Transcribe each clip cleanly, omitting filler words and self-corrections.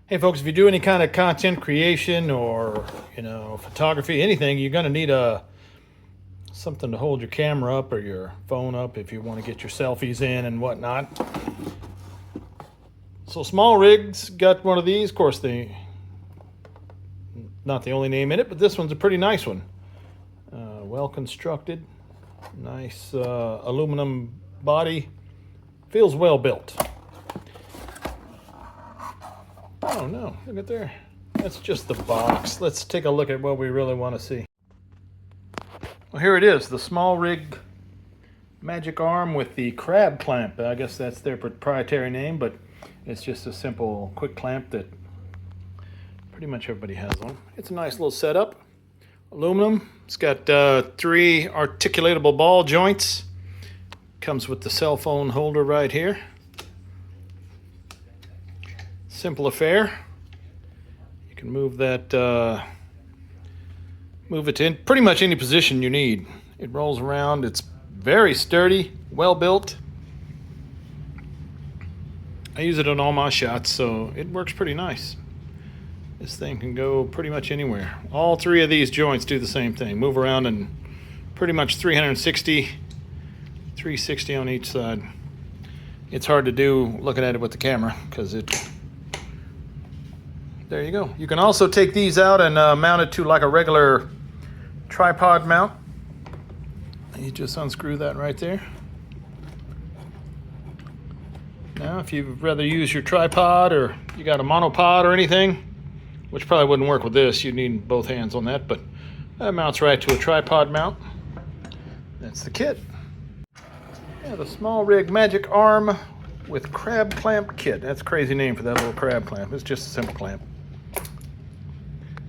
Hey folks, if you do any kind of content creation or, photography, anything, you're going to need something to hold your camera up or your phone up if you want to get your selfies in and whatnot. So SmallRig's got one of these. Of course, not the only name in it, but this one's a pretty nice one. Well constructed, nice aluminum body, feels well built. Oh no, look at there. That's just the box. Let's take a look at what we really want to see. Well, here it is, the SmallRig magic arm with the crab clamp. I guess that's their proprietary name, but it's just a simple quick clamp that pretty much everybody has one. It's a nice little setup. Aluminum. It's got 3 articulatable ball joints. Comes with the cell phone holder right here. Simple affair. You can move that, move it in pretty much any position you need. It rolls around. It's very sturdy, well built. I use it on all my shots, so it works pretty nice. This thing can go pretty much anywhere. All 3 of these joints do the same thing. Move around in pretty much 360 on each side. It's hard to do looking at it with the camera because there you go. You can also take these out and mount it to like a regular tripod mount. You just unscrew that right there. Now, if you'd rather use your tripod or you got a monopod or anything, which probably wouldn't work with this, you'd need both hands on that, but that mounts right to a tripod mount. That's the kit. Yeah, the SmallRig magic arm with crab clamp kit. That's a crazy name for that little crab clamp. It's just a simple clamp.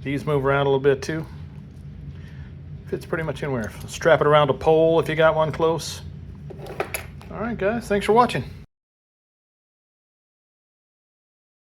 These move around a little bit too. Fits pretty much anywhere. Strap it around a pole if you got one close. All right, guys, thanks for watching.